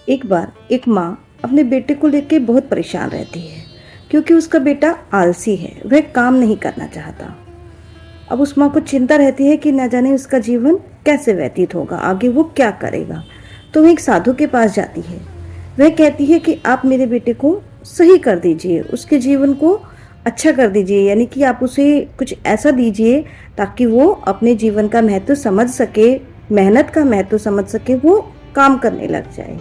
एक बार एक माँ अपने बेटे को लेकर बहुत परेशान रहती है क्योंकि उसका बेटा आलसी है, वह काम नहीं करना चाहता। अब उस माँ को चिंता रहती है कि न जाने उसका जीवन कैसे व्यतीत होगा, आगे वो क्या करेगा। तो वह एक साधु के पास जाती है। वह कहती है कि आप मेरे बेटे को सही कर दीजिए, उसके जीवन को अच्छा कर दीजिए, यानी कि आप उसे कुछ ऐसा दीजिए ताकि वो अपने जीवन का महत्व समझ सके, मेहनत का महत्व समझ सके, वो काम करने लग जाए।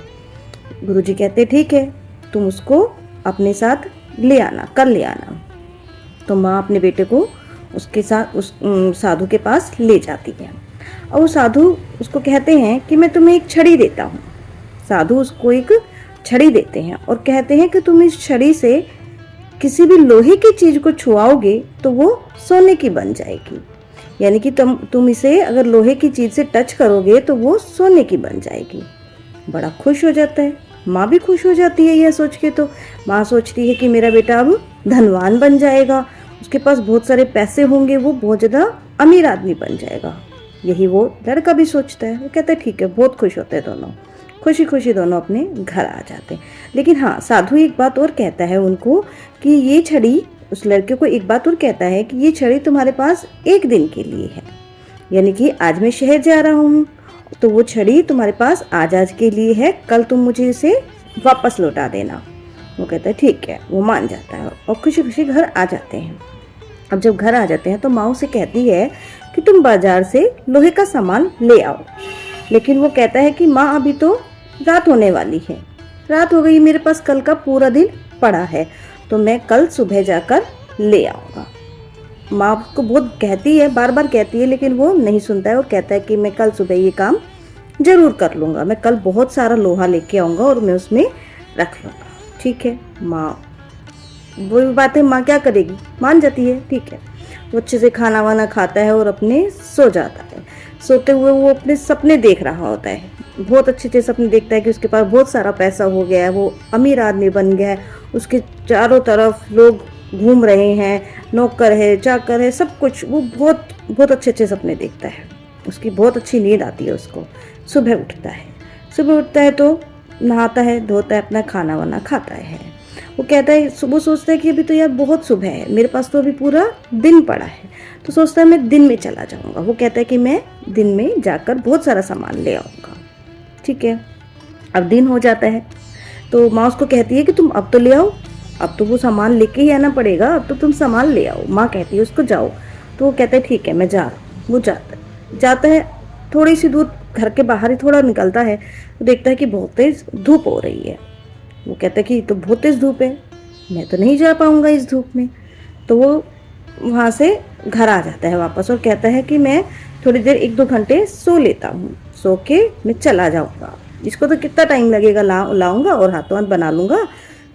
गुरुजी कहते ठीक है, तुम उसको अपने साथ ले आना, कल ले आना। तो माँ अपने बेटे को उसके साथ उस साधु के पास ले जाती है और वो साधु उसको कहते हैं कि मैं तुम्हें एक छड़ी देता हूँ। साधु उसको एक छड़ी देते हैं और कहते हैं कि तुम इस छड़ी से किसी भी लोहे की चीज को छुआओगे तो वो सोने की बन जाएगी, यानी कि तुम इसे अगर लोहे की चीज से टच करोगे तो वो सोने की बन जाएगी। बड़ा खुश हो जाता है, माँ भी खुश हो जाती है यह सोच के। तो माँ सोचती है कि मेरा बेटा अब धनवान बन जाएगा, उसके पास बहुत सारे पैसे होंगे, वो बहुत ज़्यादा अमीर आदमी बन जाएगा। यही वो लड़का भी सोचता है। वो कहता है ठीक है, बहुत खुश होते हैं दोनों, खुशी खुशी दोनों अपने घर आ जाते हैं। लेकिन हाँ, साधु एक बात और कहता है उनको कि ये छड़ी, उस लड़के को एक बात और कहता है कि ये छड़ी तुम्हारे पास एक दिन के लिए है, यानी कि आज मैं शहर जा रहा हूँ तो वो छड़ी तुम्हारे पास आज के लिए है, कल तुम मुझे इसे वापस लौटा देना। वो कहता है ठीक है, वो मान जाता है और खुशी खुशी घर आ जाते हैं। अब जब घर आ जाते हैं तो माँ उसे कहती है कि तुम बाजार से लोहे का सामान ले आओ। लेकिन वो कहता है कि माँ अभी तो रात होने वाली है, रात हो गई, मेरे पास कल का पूरा दिन पड़ा है, तो मैं कल सुबह जाकर ले आऊँगा। माँ उसको बहुत कहती है, बार बार कहती है, लेकिन वो नहीं सुनता है और कहता है कि मैं कल सुबह ये काम जरूर कर लूँगा, मैं कल बहुत सारा लोहा लेके आऊँगा और मैं उसमें रख लूँगा। ठीक है, माँ वो बात है, माँ क्या करेगी, मान जाती है। ठीक है, वो अच्छे से खाना वाना खाता है और अपने सो जाता है। सोते हुए वो अपने सपने देख रहा होता है, बहुत अच्छे अच्छे सपने देखता है कि उसके पास बहुत सारा पैसा हो गया है, वो अमीर आदमी बन गया है, उसके चारों तरफ लोग घूम रहे हैं, नौकर है, चाकर है, सब कुछ। वो बहुत बहुत अच्छे अच्छे सपने देखता है, उसकी बहुत अच्छी नींद आती है उसको। सुबह उठता है, सुबह उठता है तो नहाता है, धोता है, अपना खाना वाना खाता है। वो कहता है, सुबह सोचता है कि अभी तो यार बहुत सुबह है, मेरे पास तो अभी पूरा दिन पड़ा है, तो सोचता है मैं दिन में चला जाऊंगा। वो कहता है कि मैं दिन में जाकर बहुत सारा सामान ले आऊँगा। ठीक है, अब दिन हो जाता है तो माँ उसको कहती है कि तुम अब तो ले आओ, अब तो वो सामान लेके ही आना पड़ेगा, अब तो तुम सामान ले आओ। माँ कहती है उसको जाओ, तो वो कहता है ठीक है मैं जा रहा हूँ। वो जाता है, थोड़ी सी दूर घर के बाहर ही थोड़ा निकलता है तो देखता है कि बहुत तेज धूप हो रही है। वो कहता है कि तो बहुत तेज धूप है, मैं तो नहीं जा पाऊंगा इस धूप में। तो वो वहाँ से घर आ जाता है वापस और कहता है कि मैं थोड़ी देर 1-2 घंटे सो लेता हूँ, सो के मैं चला जाऊँगा, इसको तो कितना टाइम लगेगा, लाऊंगा और हाथों हाथ बना लूँगा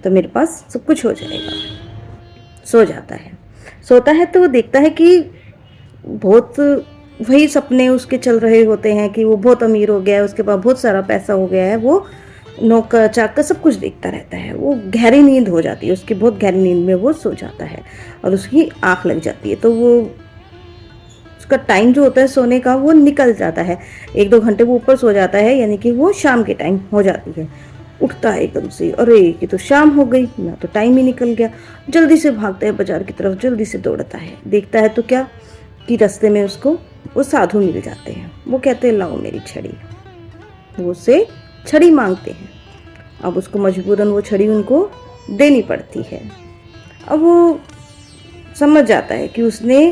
तो मेरे पास सब कुछ हो जाएगा। सो जाता है, सोता है तो वो देखता है कि बहुत वही सपने उसके चल रहे होते हैं कि वो बहुत अमीर हो गया है, उसके पास बहुत सारा पैसा हो गया है, वो नौकर चाकर सब कुछ देखता रहता है। वो गहरी नींद हो जाती है उसकी, बहुत गहरी नींद में वो सो जाता है और उसकी आँख लग जाती है। तो वो उसका टाइम जो होता है सोने का वो निकल जाता है, 1-2 घंटे वो ऊपर सो जाता है, यानी कि वो शाम के टाइम हो जाती है। उठता है एकदम से, अरे ये तो शाम हो गई, ना तो टाइम ही निकल गया। जल्दी से भागता है बाजार की तरफ, जल्दी से दौड़ता है, देखता है तो क्या कि रास्ते में उसको वो साधु मिल जाते हैं। वो कहते हैं लाओ मेरी छड़ी, वो उससे छड़ी मांगते हैं। अब उसको मजबूरन वो छड़ी उनको देनी पड़ती है। अब वो समझ जाता है कि उसने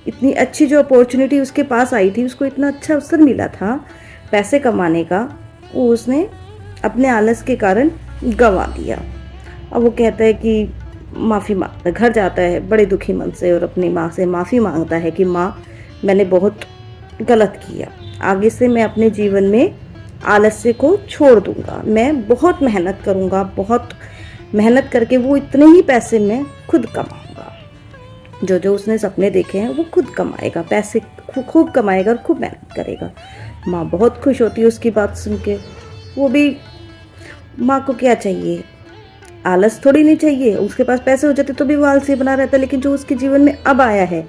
इतनी अच्छी जो अपॉर्चुनिटी उसके पास आई थी, उसको इतना अच्छा अवसर मिला था पैसे कमाने का, वो उसने अपने आलस के कारण गंवा दिया। अब वो कहता है कि माफ़ी मांगता है, घर जाता है बड़े दुखी मन से और अपनी माँ से माफ़ी मांगता है कि माँ मैंने बहुत गलत किया, आगे से मैं अपने जीवन में आलस्य को छोड़ दूंगा, मैं बहुत मेहनत करूंगा, बहुत मेहनत करके वो इतने ही पैसे मैं खुद कमाऊंगा, जो जो उसने सपने देखे हैं वो खुद कमाएगा, पैसे खूब कमाएगा और खूब मेहनत करेगा। माँ बहुत खुश होती है उसकी बात सुन के। वो भी, माँ को क्या चाहिए, आलस थोड़ी नहीं चाहिए, उसके पास पैसे हो जाते तो भी वो आलसी बना रहता, लेकिन जो उसके जीवन में अब आया है,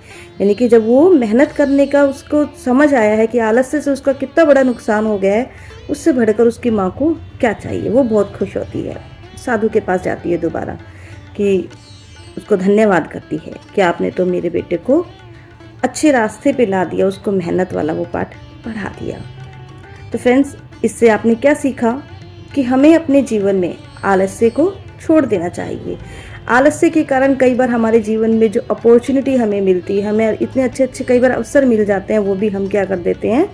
यानी कि जब वो मेहनत करने का उसको समझ आया है कि आलस्य से उसका कितना बड़ा नुकसान हो गया है, उससे बढ़कर उसकी माँ को क्या चाहिए, वो बहुत खुश होती है। साधु के पास जाती है दोबारा कि उसको धन्यवाद करती है कि आपने तो मेरे बेटे को अच्छे रास्ते पे ला दिया, उसको मेहनत वाला वो पाठ पढ़ा दिया। तो फ्रेंड्स, इससे आपने क्या सीखा कि हमें अपने जीवन में आलस्य को छोड़ देना चाहिए। आलस्य के कारण कई बार हमारे जीवन में जो अपॉर्चुनिटी हमें मिलती है, हमें इतने अच्छे अच्छे कई बार अवसर मिल जाते हैं, वो भी हम क्या कर देते हैं,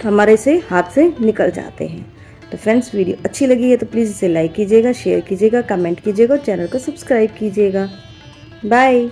हमारे से हाथ से निकल जाते हैं। तो फ्रेंड्स, वीडियो अच्छी लगी है तो प्लीज़ इसे लाइक कीजिएगा, शेयर कीजिएगा, कमेंट कीजिएगा और चैनल को सब्सक्राइब कीजिएगा। बाय।